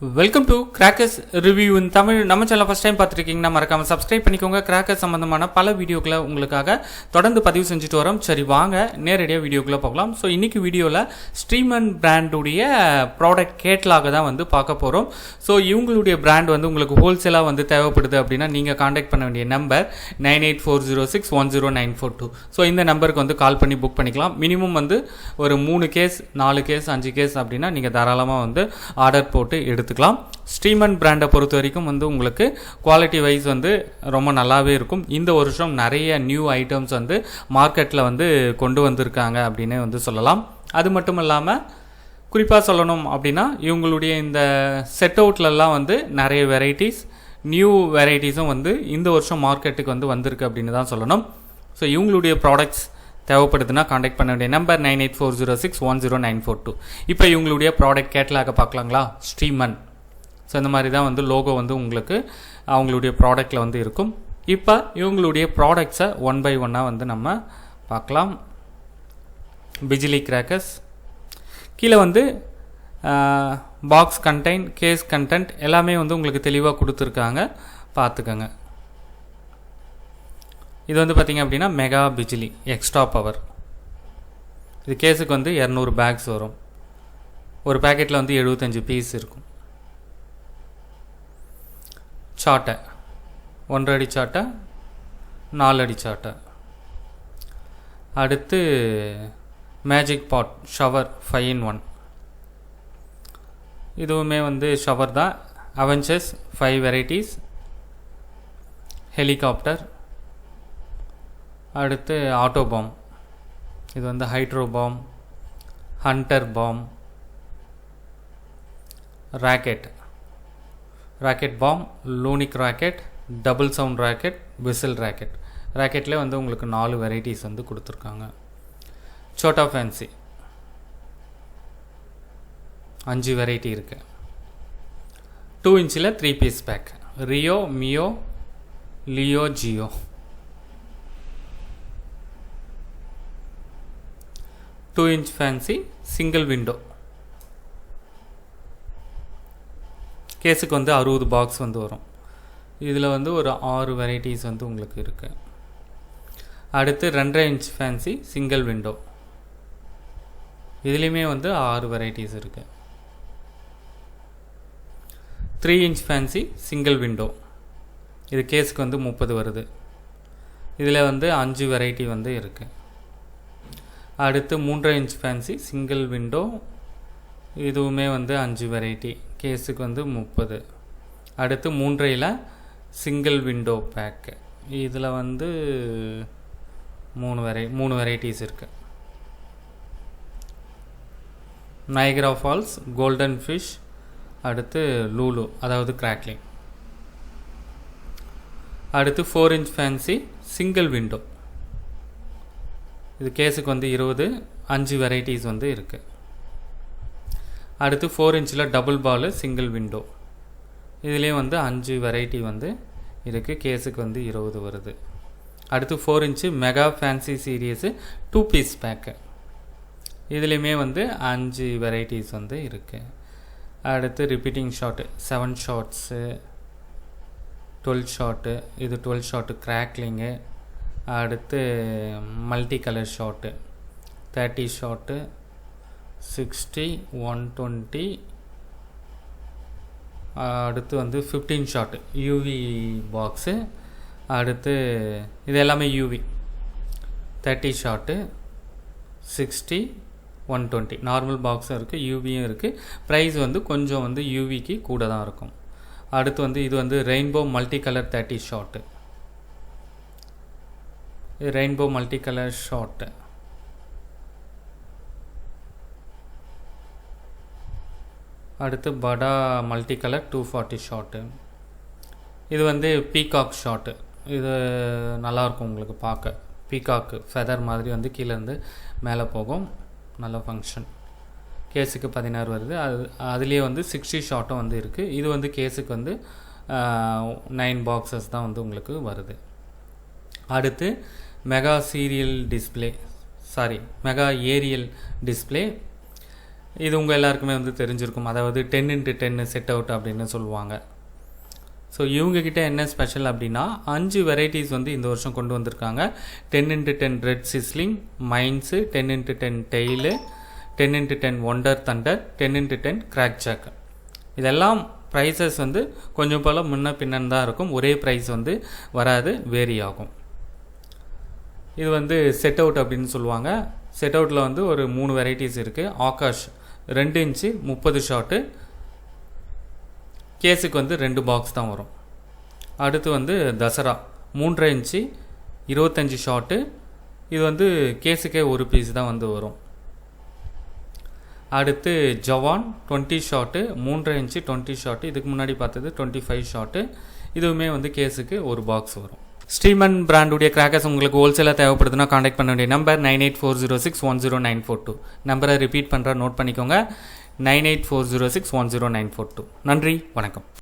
Welcome to crackers review இன் தமிழ். நம்ம channel first time பார்த்துருக்கீங்கன்னா மறக்காமல் subscribe பண்ணிக்கோங்க. கிராக்கர்ஸ் சம்மந்தமான பல வீடியோக்களை உங்களுக்காக தொடர்ந்து பதிவு செஞ்சுட்டு வரோம். சரி, வாங்க நேரடியாக வீடியோக்குள்ளே போகலாம். ஸோ இன்றைக்கி வீடியோவில் ஸ்ட்ரீமன் பிராண்டுடைய ப்ராடக்ட் கேட்லாக தான் வந்து பார்க்க போகிறோம். ஸோ இவங்களுடைய பிராண்ட் வந்து உங்களுக்கு ஹோல்சேலாக வந்து தேவைப்படுது அப்படின்னா நீங்கள் காண்டாக்ட் பண்ண வேண்டிய நம்பர் 9840610942. ஸோ இந்த நம்பருக்கு வந்து கால் பண்ணி புக் பண்ணிக்கலாம். மினிமம் வந்து ஒரு 3 கேஸ் 4 கேஸ் 5 கேஸ் அப்படின்னா நீங்கள் தாராளமாக வந்து ஆர்டர் போட்டு எடுத்துக்கலாம். ஸ்ட்ரீமன் பிராண்டை பொறுத்த வரைக்கும் வந்து உங்களுக்கு குவாலிட்டி வைஸ் வந்து ரொம்ப நல்லாவே இருக்கும். இந்த வருஷம் நிறைய நியூ ஐட்டம்ஸ் வந்து மார்க்கெட்டில் வந்து கொண்டு வந்திருக்காங்க அப்படின்னே வந்து சொல்லலாம். அது மட்டும் இல்லாமல் குறிப்பாக சொல்லணும் அப்படின்னா இவங்களுடைய இந்த செட் அவுட்லலாம் வந்து நிறைய வெரைட்டிஸ் நியூ வெரைட்டிஸும் வந்து இந்த வருஷம் மார்க்கெட்டுக்கு வந்து வந்திருக்கு அப்படின்னு தான் சொல்லணும். ஸோ இவங்களுடைய ப்ராடக்ட்ஸ் தேவைப்படுதுன்னா காண்டாக்ட் பண்ண வேண்டிய நம்பர் 9840610942. இப்போ இவங்களுடைய ப்ராடக்ட் கேட்டலாக பார்க்கலாங்களா? ஸ்ட்ரீமன். ஸோ இந்த மாதிரி தான் வந்து லோகோ வந்து உங்களுக்கு அவங்களுடைய ப்ராடக்டில் வந்து இருக்கும். இப்போ இவங்களுடைய ப்ராடக்ட்ஸை ஒன் பை ஒன்னாக வந்து நம்ம பார்க்கலாம். பிஜிலி கிராக்கர்ஸ் கீழே வந்து பாக்ஸ் கண்டெய்ன், கேஸ் கண்டென்ட் எல்லாமே வந்து உங்களுக்கு தெளிவாக கொடுத்துருக்காங்க, பார்த்துக்கோங்க. இது வந்து பார்த்திங்க அப்படின்னா மெகா பிஜிலி எக்ஸ்ட்ரா பவர். இது கேஸுக்கு வந்து 200 பேக்ஸ் வரும். ஒரு பேக்கெட்டில் வந்து 75 பீஸ் இருக்கும். சாட்டை 1 அடி சாட்டை, 4 அடி சாட்டை. அடுத்து மேஜிக் பாட் ஷவர் 5-in-1. இதுவுமே வந்து ஷவர் தான். Avengers 5 varieties. ஹெலிகாப்டர். அடுத்து ஆட்டோ பாம். இது வந்து hydro bomb, hunter bomb, rocket bomb, Lunik rocket, double sound rocket, whistle rocket. ராக்கெட்லேயே வந்து உங்களுக்கு 4 வெரைட்டிஸ் வந்து கொடுத்துருக்காங்க. சோட்டா ஃபேன்சி 5 வெரைட்டி இருக்குது. 2 inch 3 piece pack. Rio, Mio, Leo, Jio. 2 inch fancy single window. கேஸுக்கு வந்து 60 பாக்ஸ் வந்து வரும். இதில் வந்து ஒரு 6 வெரைட்டிஸ் வந்து உங்களுக்கு இருக்குது. அடுத்து 2.5 inch ஃபேன்சி சிங்கிள் விண்டோ. இதுலேயுமே வந்து 6 வெரைட்டிஸ் இருக்குது. 3 inch ஃபேன்சி சிங்கிள் விண்டோ. இது கேஸுக்கு வந்து 30 வருது. இதில் வந்து 5 வெரைட்டி வந்து இருக்குது. அடுத்து 3.5 inch ஃபேன்சி சிங்கிள் விண்டோ. இதுவுமே வந்து 5 வெரைட்டி. கேஸுக்கு வந்து 30. அடுத்து 3.5 சிங்கிள் விண்டோ பேக்கு. இதில் வந்து 3 வெரைட்டிஸ் இருக்குது. நைகரா ஃபால்ஸ், கோல்டன் ஃபிஷ், அடுத்து லூலு அதாவது கிராக்லிங். அடுத்து 4 inch ஃபேன்சி சிங்கிள் விண்டோ. இது கேஸுக்கு வந்து 20. 5 வெரைட்டிஸ் வந்து இருக்குது. அடுத்து 4 inch double ball single window. இதுலேயும் வந்து 5 வெரைட்டி வந்து இருக்குது. கேஸுக்கு வந்து 20 வருது. அடுத்து 4 inch mega fancy series 2 piece pack. இதுலேயுமே வந்து 5 வெரைட்டிஸ் வந்து இருக்குது. அடுத்து ரிப்பீட்டிங் ஷாட்டு 7 ஷாட்ஸு, 12 ஷாட்டு. இது 12 ஷாட்டு கிராக்லிங்கு. அடுத்து மல்டி கலர் ஷாட்டு 30 ஷாட்டு, 60, 120. அடுத்து வந்து 15 ஷாட்டு யூவி பாக்ஸு. அடுத்து இது எல்லாமே யூவி 30 ஷாட்டு, 60, 120. நார்மல் பாக்ஸும் இருக்குது, யூவியும் இருக்குது. ப்ரைஸ் வந்து கொஞ்சம் வந்து யூவிக்கு கூட தான் இருக்கும். அடுத்து வந்து இது வந்து ரெயின்போ மல்டி கலர் 30 ஷாட்டு. இது ரெயின்போ மல்டி கலர் ஷாட்டு. அடுத்து படா மல்டி கலர் 240 ஷாட்டு. இது வந்து பீகாக் ஷாட்டு. இது நல்லாயிருக்கும் உங்களுக்கு பார்க்க. பீகாக்கு ஃபெதர் மாதிரி வந்து கீழேருந்து மேலே போகும். நல்ல ஃபங்க்ஷன். கேஸுக்கு 16 வருது. அதுலேயே வந்து 60 ஷாட்டும் வந்து இருக்குது. இது வந்து கேஸுக்கு வந்து 9 பாக்ஸஸ் தான் வந்து உங்களுக்கு வருது. அடுத்து மெகா ஏரியல் டிஸ்பிளே இது உங்கள் எல்லாருக்குமே வந்து தெரிஞ்சிருக்கும். அதாவது 10x10 செட் அவுட் அப்படின்னு சொல்லுவாங்க. ஸோ இவங்கக்கிட்ட என்ன ஸ்பெஷல் அப்படின்னா 5 வெரைட்டிஸ் வந்து இந்த வருஷம் கொண்டு வந்திருக்காங்க. 10x10 red sizzling, mines, 10x10 டெய்லு, 10x10 wonder thunder, 10x10 crack jack. இதெல்லாம் ப்ரைஸஸ் வந்து கொஞ்சம் போல் முன்ன பின்னன் தான் இருக்கும். ஒரே ப்ரைஸ் வந்து வராது, வேரி ஆகும். இது வந்து செட் அவுட் அப்படின்னு சொல்லுவாங்க. செட் அவுட்டில் வந்து ஒரு 3 வெரைட்டிஸ் இருக்குது. ஆகாஷ் 2 இன்ச்சு 30 ஷாட்டு, கேஸுக்கு வந்து 2 பாக்ஸ் தான் வரும். அடுத்து வந்து தசரா 3.5 இன்ச்சு 25 ஷாட்டு, இது வந்து கேஸுக்கே ஒரு பீஸ் தான் வந்து வரும். அடுத்து ஜவான் 20 ஷாட்டு, 3.5 இன்ச்சு 20 ஷாட்டு, இதுக்கு முன்னாடி பார்த்தது 25 ஷாட்டு, இதுவுமே வந்து கேஸுக்கு ஒரு பாக்ஸ் வரும். ஸ்டீமன் பிராண்டுடைய கிராக்கர்ஸ் உங்களுக்கு ஹோல்சேலாக தேவைப்படுதுன்னா காண்டாக்ட் பண்ண வேண்டிய நம்பர் 9840610942. நம்பரை ரிப்பீட் பண்ணுற, நோட் பண்ணிக்கோங்க, 9840610942. நன்றி, வணக்கம்.